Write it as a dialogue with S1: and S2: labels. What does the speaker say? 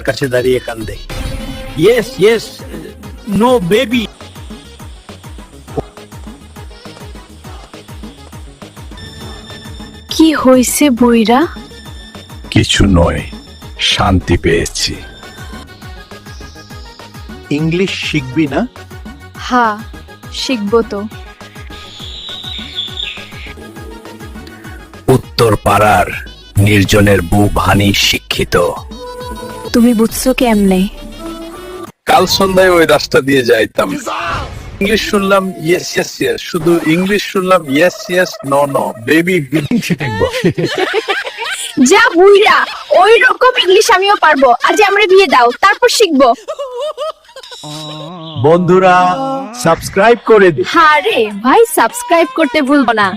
S1: কাছে দাঁড়িয়ে কান্দে। Yes yes, no baby.
S2: কি হইছে বইরা?
S3: কিছু নয়, শান্তি পেয়েছি।
S1: ইংলিশ শিখবি না?
S2: হ্যাঁ, শিখবো তো।
S3: উত্তর পাড়ার নির্জনের বউ ভানি শিক্ষিত।
S2: তুমি বুঝছো কেমনে?
S3: কাল সন্ধ্যায় ওই রাস্তা দিয়ে যাইতাম, ইংলিশ শুনলাম ইয়েস ইয়েস ইয়েস, শুধু ইংলিশ শুনলাম yes yes no no baby. শিখবো।
S2: যা বুইরা, ওই রকম ইংলিশ আমিও পারবো। আজ আমরা বিয়ে দাও, তারপর শিখবো।
S1: বন্ধুরা সাবস্ক্রাইব করে দিন।
S2: হ্যাঁ রে ভাই, সাবস্ক্রাইব করতে ভুলবো না।